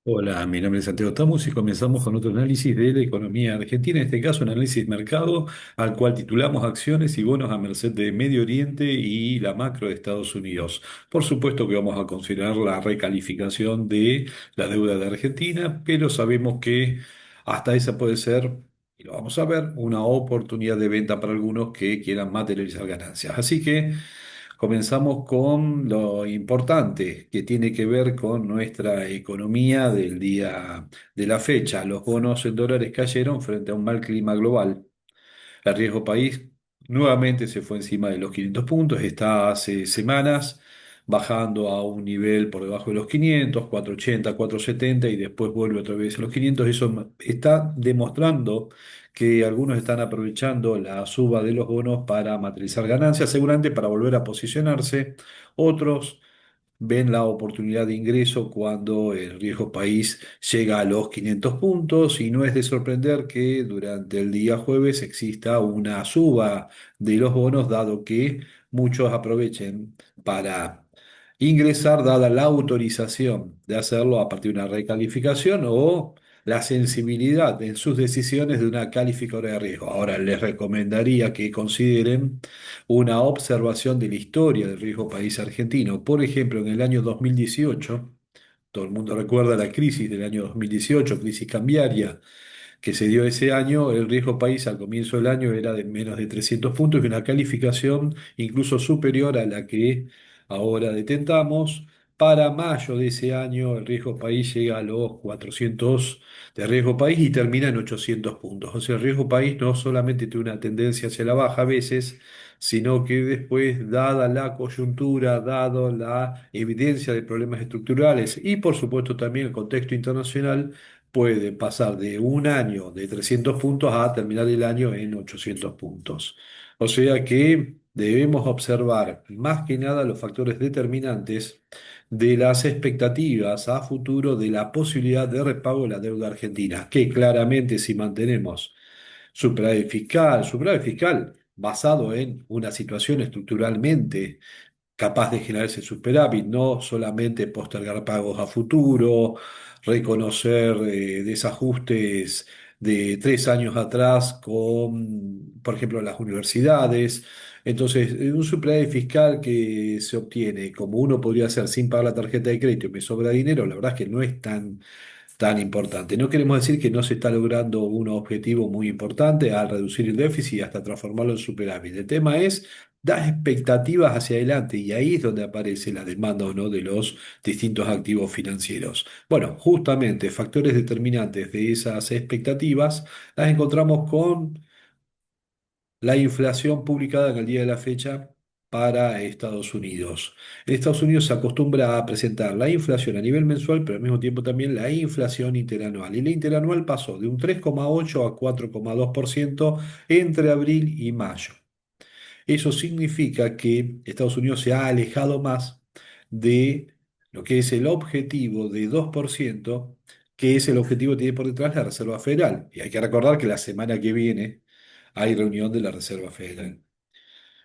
Hola, mi nombre es Santiago Tamus y comenzamos con otro análisis de la economía argentina, en este caso un análisis de mercado al cual titulamos Acciones y bonos a merced de Medio Oriente y la macro de Estados Unidos. Por supuesto que vamos a considerar la recalificación de la deuda de Argentina, pero sabemos que hasta esa puede ser, y lo vamos a ver, una oportunidad de venta para algunos que quieran materializar ganancias. Así que comenzamos con lo importante que tiene que ver con nuestra economía del día de la fecha. Los bonos en dólares cayeron frente a un mal clima global. El riesgo país nuevamente se fue encima de los 500 puntos, está hace semanas bajando a un nivel por debajo de los 500, 480, 470 y después vuelve otra vez a los 500. Eso está demostrando que algunos están aprovechando la suba de los bonos para materializar ganancias, seguramente para volver a posicionarse. Otros ven la oportunidad de ingreso cuando el riesgo país llega a los 500 puntos y no es de sorprender que durante el día jueves exista una suba de los bonos, dado que muchos aprovechen para ingresar, dada la autorización de hacerlo a partir de una recalificación o la sensibilidad en sus decisiones de una calificadora de riesgo. Ahora les recomendaría que consideren una observación de la historia del riesgo país argentino. Por ejemplo, en el año 2018, todo el mundo recuerda la crisis del año 2018, crisis cambiaria que se dio ese año, el riesgo país al comienzo del año era de menos de 300 puntos y una calificación incluso superior a la que ahora detentamos. Para mayo de ese año, el riesgo país llega a los 400 de riesgo país y termina en 800 puntos. O sea, el riesgo país no solamente tiene una tendencia hacia la baja a veces, sino que después, dada la coyuntura, dado la evidencia de problemas estructurales y por supuesto también el contexto internacional, puede pasar de un año de 300 puntos a terminar el año en 800 puntos. O sea que debemos observar más que nada los factores determinantes de las expectativas a futuro de la posibilidad de repago de la deuda argentina, que claramente si mantenemos superávit fiscal basado en una situación estructuralmente capaz de generar ese superávit, no solamente postergar pagos a futuro, reconocer desajustes de 3 años atrás con, por ejemplo, las universidades. Entonces, un superávit fiscal que se obtiene, como uno podría hacer sin pagar la tarjeta de crédito y me sobra dinero, la verdad es que no es tan importante. No queremos decir que no se está logrando un objetivo muy importante al reducir el déficit y hasta transformarlo en superávit. El tema es dar expectativas hacia adelante y ahí es donde aparece la demanda o no de los distintos activos financieros. Bueno, justamente factores determinantes de esas expectativas las encontramos con la inflación publicada en el día de la fecha para Estados Unidos. En Estados Unidos se acostumbra a presentar la inflación a nivel mensual, pero al mismo tiempo también la inflación interanual. Y la interanual pasó de un 3,8 a 4,2% entre abril y mayo. Eso significa que Estados Unidos se ha alejado más de lo que es el objetivo de 2%, que es el objetivo que tiene por detrás la Reserva Federal. Y hay que recordar que la semana que viene hay reunión de la Reserva Federal.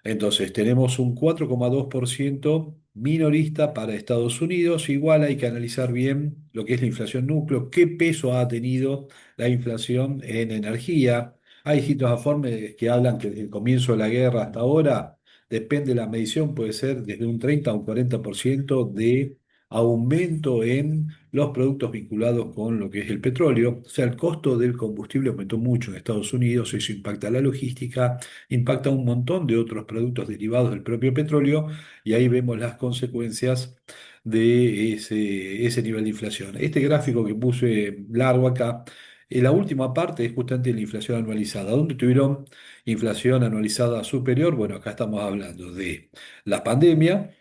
Entonces, tenemos un 4,2% minorista para Estados Unidos. Igual hay que analizar bien lo que es la inflación núcleo, qué peso ha tenido la inflación en energía. Hay distintos informes que hablan que desde el comienzo de la guerra hasta ahora, depende de la medición, puede ser desde un 30 a un 40% de aumento en los productos vinculados con lo que es el petróleo. O sea, el costo del combustible aumentó mucho en Estados Unidos, eso impacta la logística, impacta un montón de otros productos derivados del propio petróleo y ahí vemos las consecuencias de ese nivel de inflación. Este gráfico que puse largo acá, la última parte es justamente la inflación anualizada. ¿Dónde tuvieron inflación anualizada superior? Bueno, acá estamos hablando de la pandemia.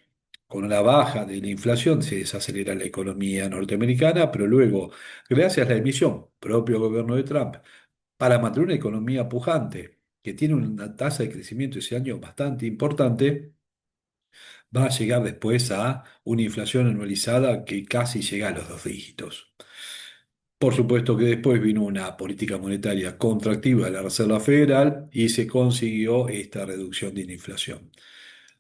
Con la baja de la inflación se desacelera la economía norteamericana, pero luego, gracias a la emisión, propio gobierno de Trump, para mantener una economía pujante, que tiene una tasa de crecimiento ese año bastante importante, va a llegar después a una inflación anualizada que casi llega a los dos dígitos. Por supuesto que después vino una política monetaria contractiva de la Reserva Federal y se consiguió esta reducción de la inflación.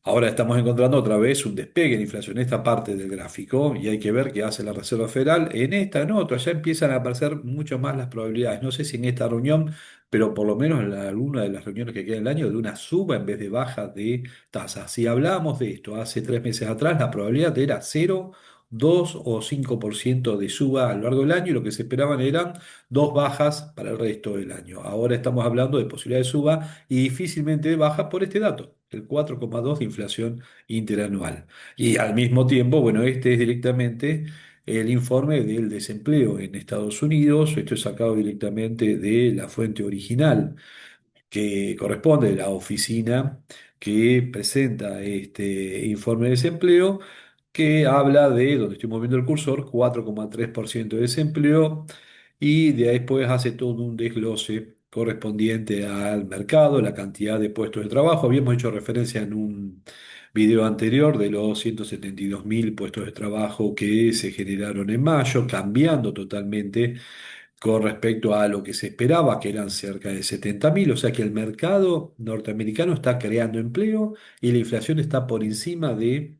Ahora estamos encontrando otra vez un despegue en inflación en esta parte del gráfico y hay que ver qué hace la Reserva Federal. En esta, en otra, ya empiezan a aparecer mucho más las probabilidades. No sé si en esta reunión, pero por lo menos en alguna de las reuniones que queda en el año, de una suba en vez de baja de tasas. Si hablábamos de esto hace 3 meses atrás, la probabilidad era 0, 2 o 5% de suba a lo largo del año y lo que se esperaban eran dos bajas para el resto del año. Ahora estamos hablando de posibilidad de suba y difícilmente de baja por este dato, el 4,2 de inflación interanual. Y al mismo tiempo, bueno, este es directamente el informe del desempleo en Estados Unidos. Esto es sacado directamente de la fuente original que corresponde a la oficina que presenta este informe de desempleo, que habla de, donde estoy moviendo el cursor, 4,3% de desempleo, y de ahí después hace todo un desglose correspondiente al mercado, la cantidad de puestos de trabajo. Habíamos hecho referencia en un video anterior de los 172.000 puestos de trabajo que se generaron en mayo, cambiando totalmente con respecto a lo que se esperaba, que eran cerca de 70.000, o sea que el mercado norteamericano está creando empleo y la inflación está por encima de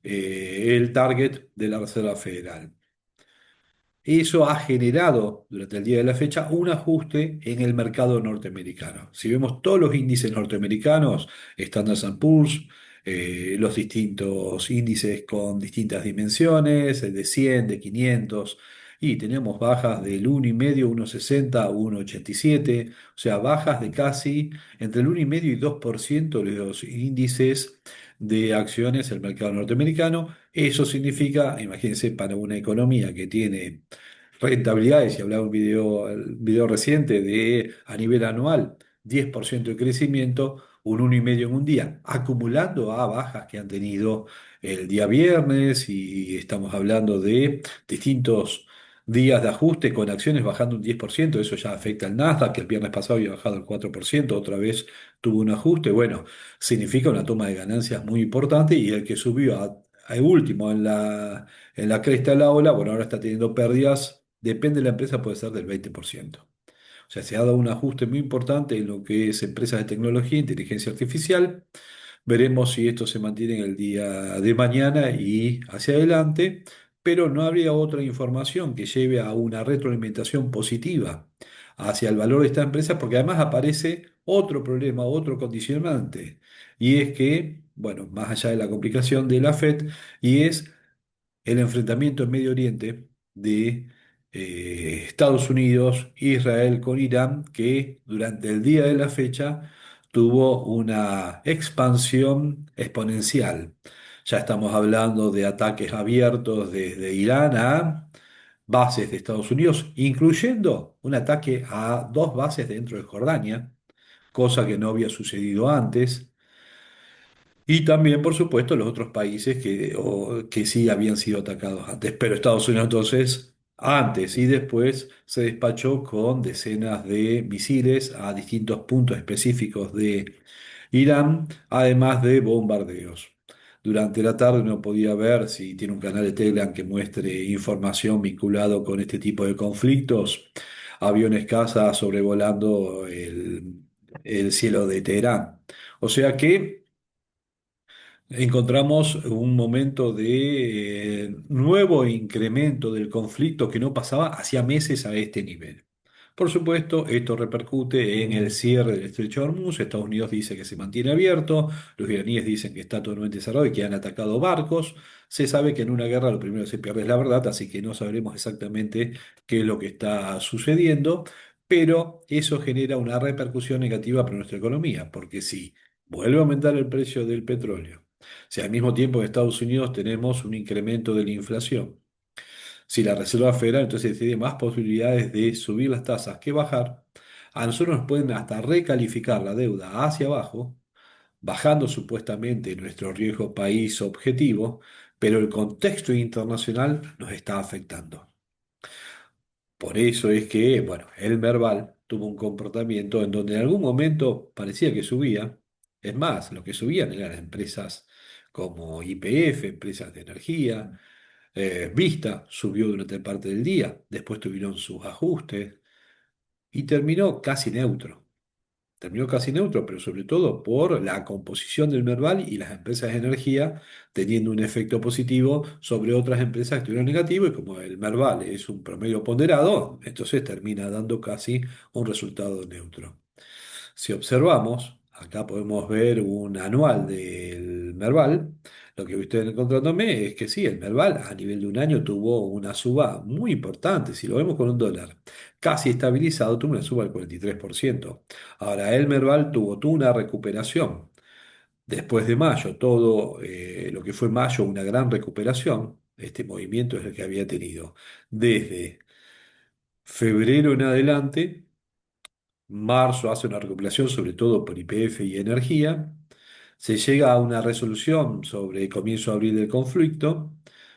el target de la Reserva Federal. Eso ha generado durante el día de la fecha un ajuste en el mercado norteamericano. Si vemos todos los índices norteamericanos, Standard Poor's, los distintos índices con distintas dimensiones, el de 100, de 500, y tenemos bajas del 1,5, 1,60, 1,87, o sea, bajas de casi entre el 1,5 y 2% de los índices de acciones del mercado norteamericano. Eso significa, imagínense, para una economía que tiene rentabilidades, y hablaba un video, el video reciente de a nivel anual, 10% de crecimiento, un 1,5 en un día, acumulando a bajas que han tenido el día viernes, y estamos hablando de distintos días de ajuste con acciones bajando un 10%. Eso ya afecta al Nasdaq, que el viernes pasado había bajado el 4%, otra vez tuvo un ajuste. Bueno, significa una toma de ganancias muy importante, y el que subió a último en la cresta de la ola, bueno, ahora está teniendo pérdidas, depende de la empresa, puede ser del 20%. O sea, se ha dado un ajuste muy importante en lo que es empresas de tecnología, inteligencia artificial. Veremos si esto se mantiene en el día de mañana y hacia adelante, pero no habría otra información que lleve a una retroalimentación positiva hacia el valor de esta empresa, porque además aparece otro problema, otro condicionante, y es que, bueno, más allá de la complicación de la Fed, y es el enfrentamiento en Medio Oriente de Estados Unidos, Israel con Irán, que durante el día de la fecha tuvo una expansión exponencial. Ya estamos hablando de ataques abiertos desde Irán a bases de Estados Unidos, incluyendo un ataque a dos bases dentro de Jordania, cosa que no había sucedido antes. Y también, por supuesto, los otros países que sí habían sido atacados antes. Pero Estados Unidos entonces, antes y después, se despachó con decenas de misiles a distintos puntos específicos de Irán, además de bombardeos. Durante la tarde uno podía ver, si tiene un canal de Telegram que muestre información vinculado con este tipo de conflictos, aviones caza sobrevolando el cielo de Teherán. O sea que encontramos un momento de nuevo incremento del conflicto que no pasaba hacía meses a este nivel. Por supuesto, esto repercute en el cierre del estrecho de Hormuz. Estados Unidos dice que se mantiene abierto, los iraníes dicen que está totalmente cerrado y que han atacado barcos. Se sabe que en una guerra lo primero que se pierde es la verdad, así que no sabremos exactamente qué es lo que está sucediendo, pero eso genera una repercusión negativa para nuestra economía, porque si vuelve a aumentar el precio del petróleo, si al mismo tiempo en Estados Unidos tenemos un incremento de la inflación, si la Reserva Federal entonces tiene más posibilidades de subir las tasas que bajar, a nosotros nos pueden hasta recalificar la deuda hacia abajo, bajando supuestamente nuestro riesgo país objetivo, pero el contexto internacional nos está afectando. Por eso es que, bueno, el Merval tuvo un comportamiento en donde en algún momento parecía que subía. Es más, lo que subían eran empresas como YPF, empresas de energía. Vista subió durante parte del día, después tuvieron sus ajustes y terminó casi neutro. terminó casi neutro, pero sobre todo por la composición del Merval y las empresas de energía teniendo un efecto positivo sobre otras empresas que estuvieron negativo y como el Merval es un promedio ponderado, entonces termina dando casi un resultado neutro. Si observamos, acá podemos ver un anual del Merval. Lo que estoy encontrándome es que sí, el Merval a nivel de un año tuvo una suba muy importante. Si lo vemos con un dólar casi estabilizado, tuvo una suba del 43%. Ahora, el Merval tuvo una recuperación. Después de mayo, todo lo que fue mayo, una gran recuperación. Este movimiento es el que había tenido desde febrero en adelante. Marzo hace una recuperación sobre todo por YPF y energía. Se llega a una resolución sobre el comienzo de abril del conflicto.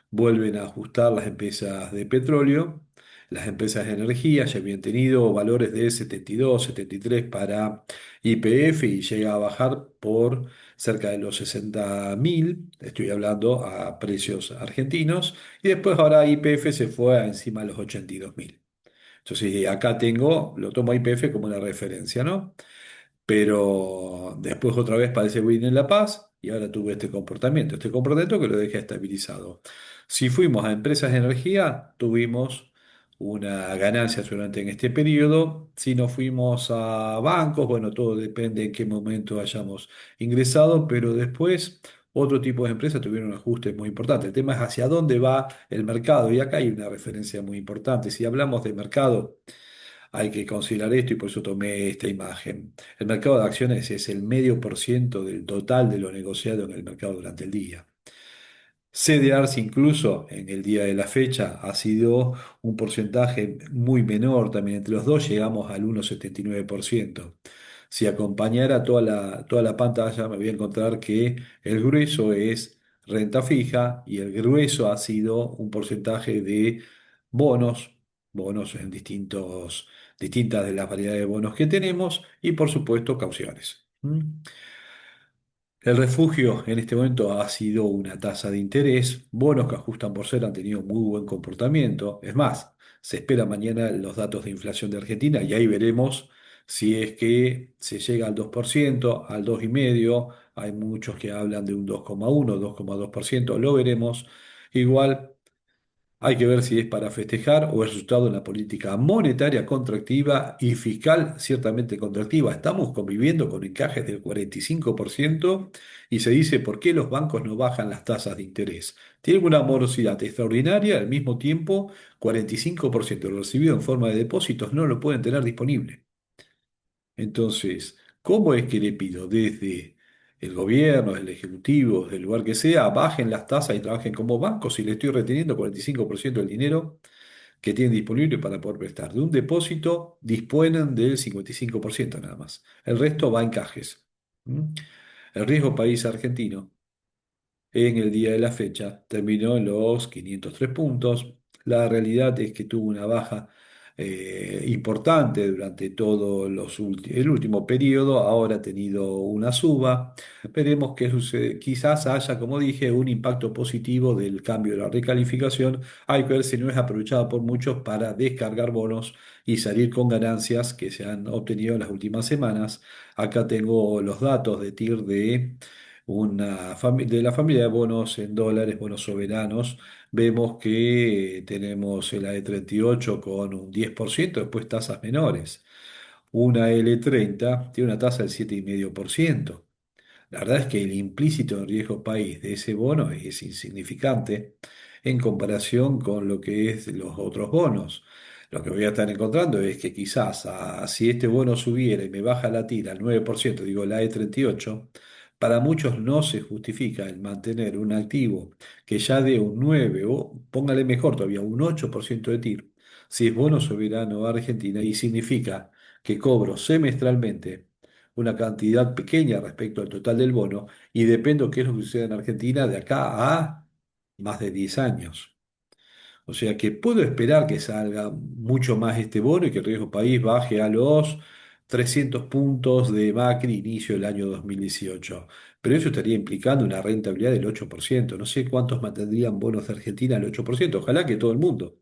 Vuelven a ajustar las empresas de petróleo. Las empresas de energía ya habían tenido valores de 72, 73 para YPF y llega a bajar por cerca de los 60.000. Estoy hablando a precios argentinos. Y después ahora YPF se fue a encima de los 82.000. Entonces, acá tengo, lo tomo a YPF como una referencia, ¿no? Pero después otra vez parece que viene La Paz y ahora tuve este comportamiento que lo deja estabilizado. Si fuimos a empresas de energía, tuvimos una ganancia solamente en este periodo. Si nos fuimos a bancos, bueno, todo depende en qué momento hayamos ingresado, pero después otro tipo de empresas tuvieron ajustes muy importantes. El tema es hacia dónde va el mercado y acá hay una referencia muy importante. Si hablamos de mercado, hay que considerar esto y por eso tomé esta imagen. El mercado de acciones es el medio por ciento del total de lo negociado en el mercado durante el día. CDRs incluso en el día de la fecha ha sido un porcentaje muy menor, también entre los dos llegamos al 1,79%. Si acompañara toda la pantalla me voy a encontrar que el grueso es renta fija y el grueso ha sido un porcentaje de bonos, bonos en distintas de las variedades de bonos que tenemos y por supuesto cauciones. ¿Mm? El refugio en este momento ha sido una tasa de interés. Bonos que ajustan por ser han tenido muy buen comportamiento. Es más, se espera mañana los datos de inflación de Argentina y ahí veremos si es que se llega al 2%, al 2,5%. Hay muchos que hablan de un 2,1, 2,2%. Lo veremos. Igual. Hay que ver si es para festejar o es resultado de una política monetaria contractiva y fiscal ciertamente contractiva. Estamos conviviendo con encajes del 45% y se dice por qué los bancos no bajan las tasas de interés. Tienen una morosidad extraordinaria, al mismo tiempo 45% de lo recibido en forma de depósitos no lo pueden tener disponible. Entonces, ¿cómo es que le pido desde el gobierno, el ejecutivo, desde el lugar que sea, bajen las tasas y trabajen como bancos si le estoy reteniendo 45% del dinero que tienen disponible para poder prestar? De un depósito disponen del 55% nada más. El resto va en cajes. ¿Mm? El riesgo país argentino en el día de la fecha terminó en los 503 puntos. La realidad es que tuvo una baja importante durante todo el último periodo, ahora ha tenido una suba. Veremos qué sucede. Quizás haya, como dije, un impacto positivo del cambio de la recalificación. Hay que ver si no es aprovechado por muchos para descargar bonos y salir con ganancias que se han obtenido en las últimas semanas. Acá tengo los datos de TIR de la familia de bonos en dólares, bonos soberanos. Vemos que tenemos el AE38 con un 10%, después tasas menores. Una L30 tiene una tasa del 7,5%. La verdad es que el implícito en riesgo país de ese bono es insignificante en comparación con lo que es los otros bonos. Lo que voy a estar encontrando es que quizás si este bono subiera y me baja la tira al 9%, digo la E38, para muchos no se justifica el mantener un activo que ya dé un 9 o póngale mejor todavía un 8% de TIR, si es bono soberano a Argentina y significa que cobro semestralmente una cantidad pequeña respecto al total del bono y dependo qué es lo que sucede en Argentina de acá a más de 10 años. O sea que puedo esperar que salga mucho más este bono y que el riesgo país baje a los 300 puntos de Macri inicio del año 2018. Pero eso estaría implicando una rentabilidad del 8%. No sé cuántos mantendrían bonos de Argentina al 8%. Ojalá que todo el mundo.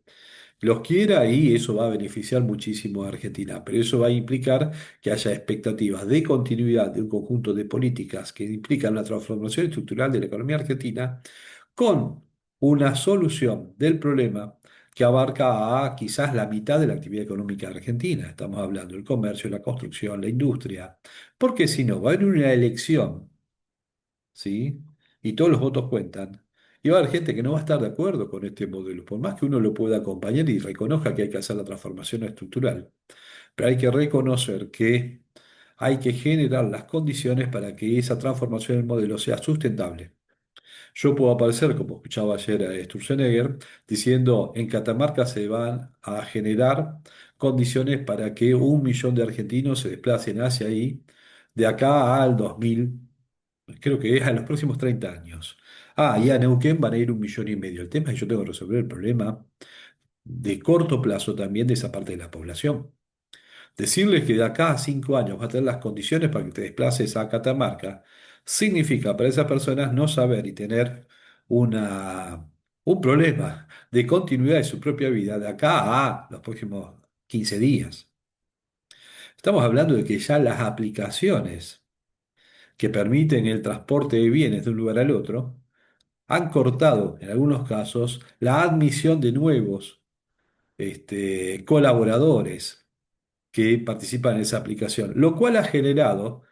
los quiera y eso va a beneficiar muchísimo a Argentina, pero eso va a implicar que haya expectativas de continuidad de un conjunto de políticas que implican una transformación estructural de la economía argentina con una solución del problema que abarca a quizás la mitad de la actividad económica argentina. Estamos hablando del comercio, la construcción, la industria, porque si no, va a haber una elección, ¿sí? Y todos los votos cuentan. Y va a haber gente que no va a estar de acuerdo con este modelo, por más que uno lo pueda acompañar y reconozca que hay que hacer la transformación estructural. Pero hay que reconocer que hay que generar las condiciones para que esa transformación del modelo sea sustentable. Yo puedo aparecer, como escuchaba ayer a Sturzenegger, diciendo en Catamarca se van a generar condiciones para que 1 millón de argentinos se desplacen hacia ahí de acá al 2000, creo que es a los próximos 30 años. Ah, y a Neuquén van a ir 1,5 millones. El tema es que yo tengo que resolver el problema de corto plazo también de esa parte de la población. Decirles que de acá a 5 años va a tener las condiciones para que te desplaces a Catamarca significa para esas personas no saber y tener una, un problema de continuidad de su propia vida de acá a los próximos 15 días. Estamos hablando de que ya las aplicaciones que permiten el transporte de bienes de un lugar al otro han cortado, en algunos casos, la admisión de nuevos colaboradores que participan en esa aplicación, lo cual ha generado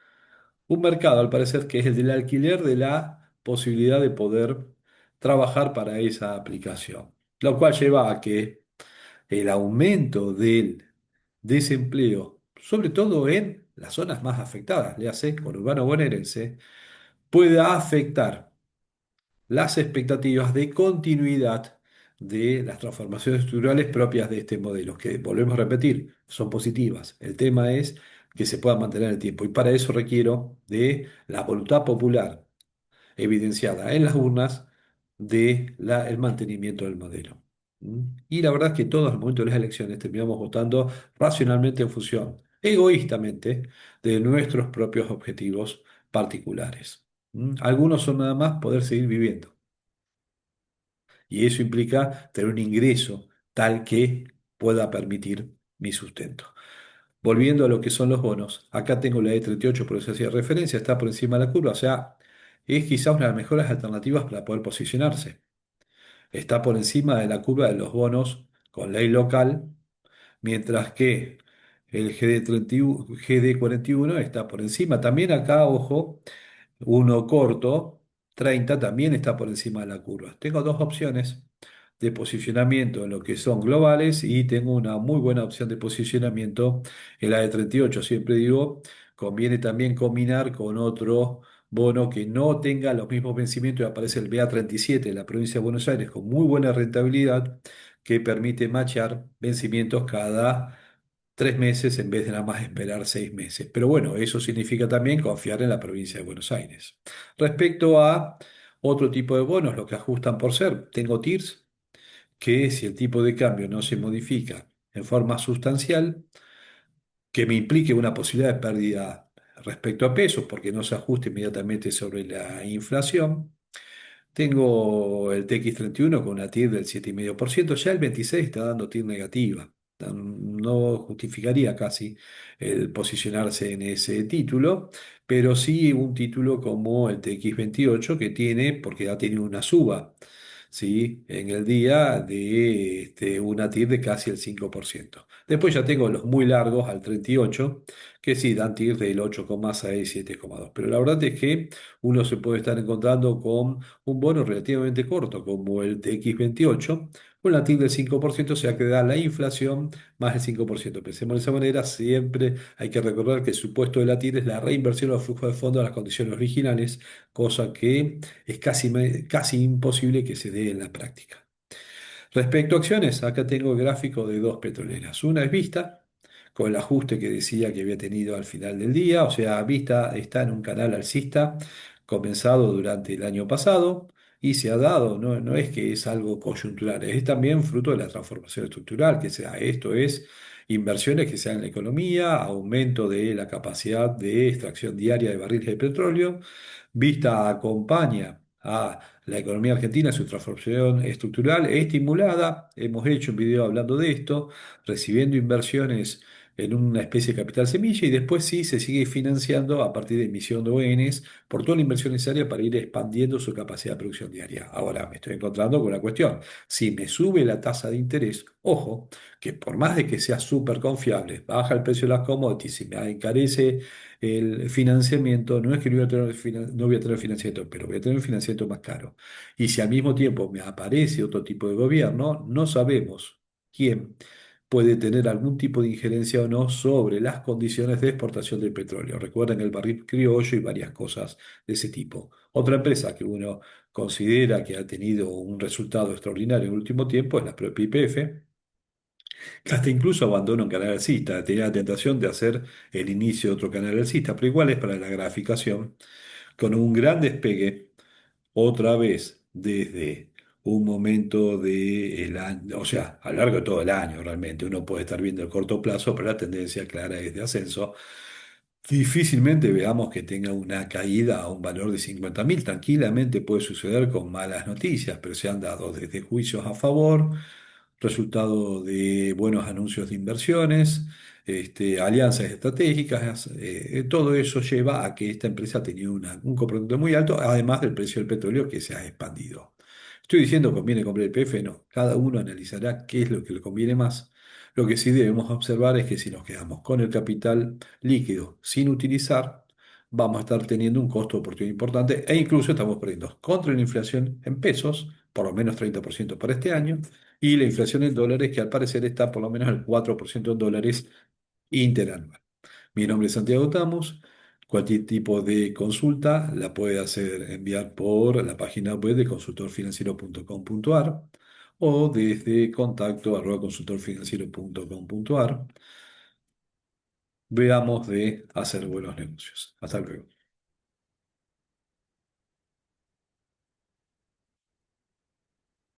un mercado, al parecer, que es el del alquiler de la posibilidad de poder trabajar para esa aplicación, lo cual lleva a que el aumento del desempleo, sobre todo en las zonas más afectadas, le hace conurbano bonaerense, pueda afectar las expectativas de continuidad de las transformaciones estructurales propias de este modelo, que volvemos a repetir, son positivas. El tema es que se puedan mantener en el tiempo y para eso requiero de la voluntad popular evidenciada en las urnas de el mantenimiento del modelo. ¿Mm? Y la verdad es que todos en el momento de las elecciones terminamos votando racionalmente en función, egoístamente, de nuestros propios objetivos particulares. ¿Mm? Algunos son nada más poder seguir viviendo. Y eso implica tener un ingreso tal que pueda permitir mi sustento. Volviendo a lo que son los bonos, acá tengo la E38, por eso hacía referencia, está por encima de la curva, o sea, es quizás una de las mejores alternativas para poder posicionarse. Está por encima de la curva de los bonos con ley local, mientras que el GD31, GD41 está por encima. También acá, ojo, uno corto, 30 también está por encima de la curva. Tengo dos opciones de posicionamiento en lo que son globales y tengo una muy buena opción de posicionamiento en la de 38. Siempre digo, conviene también combinar con otro bono que no tenga los mismos vencimientos y aparece el BA37 de la provincia de Buenos Aires con muy buena rentabilidad que permite machear vencimientos cada 3 meses en vez de nada más esperar 6 meses. Pero bueno, eso significa también confiar en la provincia de Buenos Aires. Respecto a otro tipo de bonos, lo que ajustan por ser, tengo TIRS, que si el tipo de cambio no se modifica en forma sustancial, que me implique una posibilidad de pérdida respecto a pesos, porque no se ajuste inmediatamente sobre la inflación. Tengo el TX31 con una TIR del 7,5%, ya el 26 está dando TIR negativa. No justificaría casi el posicionarse en ese título, pero sí un título como el TX28 que tiene, porque ha tenido una suba, ¿sí? En el día de una TIR de casi el 5%. Después ya tengo los muy largos al 38, que sí dan TIR del 8,6, 7,2. Pero la verdad es que uno se puede estar encontrando con un bono relativamente corto como el TX28, con la TIR del 5%, o sea que da la inflación más el 5%. Pensemos de esa manera, siempre hay que recordar que el supuesto de la TIR es la reinversión de los flujos de fondos a las condiciones originales, cosa que es casi, casi imposible que se dé en la práctica. Respecto a acciones, acá tengo el gráfico de dos petroleras. Una es Vista, con el ajuste que decía que había tenido al final del día, o sea, Vista está en un canal alcista comenzado durante el año pasado y se ha dado, no es que es algo coyuntural, es también fruto de la transformación estructural, que sea, esto es inversiones que sean en la economía, aumento de la capacidad de extracción diaria de barriles de petróleo. Vista acompaña a la economía argentina, su transformación estructural estimulada. Hemos hecho un video hablando de esto, recibiendo inversiones en una especie de capital semilla y después sí se sigue financiando a partir de emisión de ONs por toda la inversión necesaria para ir expandiendo su capacidad de producción diaria. Ahora me estoy encontrando con una cuestión. Si me sube la tasa de interés, ojo, que por más de que sea súper confiable, baja el precio de las commodities y me encarece el financiamiento, no es que no voy a tener, no voy a tener financiamiento, pero voy a tener un financiamiento más caro. Y si al mismo tiempo me aparece otro tipo de gobierno, no sabemos quién puede tener algún tipo de injerencia o no sobre las condiciones de exportación del petróleo. Recuerden el barril criollo y varias cosas de ese tipo. Otra empresa que uno considera que ha tenido un resultado extraordinario en el último tiempo es la propia YPF, que hasta incluso abandona un canal alcista. Tenía la tentación de hacer el inicio de otro canal alcista, pero igual es para la graficación, con un gran despegue otra vez desde un momento de el año, o sea, a lo largo de todo el año realmente. Uno puede estar viendo el corto plazo, pero la tendencia clara es de ascenso. Difícilmente veamos que tenga una caída a un valor de 50.000. Tranquilamente puede suceder con malas noticias, pero se han dado desde juicios a favor, resultado de buenos anuncios de inversiones, alianzas estratégicas. Todo eso lleva a que esta empresa ha tenido un componente muy alto, además del precio del petróleo que se ha expandido. Estoy diciendo conviene comprar el PF, no. Cada uno analizará qué es lo que le conviene más. Lo que sí debemos observar es que si nos quedamos con el capital líquido sin utilizar, vamos a estar teniendo un costo de oportunidad importante e incluso estamos perdiendo contra la inflación en pesos, por lo menos 30% para este año, y la inflación en dólares, que al parecer está por lo menos al 4% en dólares interanual. Mi nombre es Santiago Tamos. Cualquier tipo de consulta la puede hacer enviar por la página web de consultorfinanciero.com.ar o desde contacto@consultorfinanciero.com.ar. Veamos de hacer buenos negocios. Hasta luego.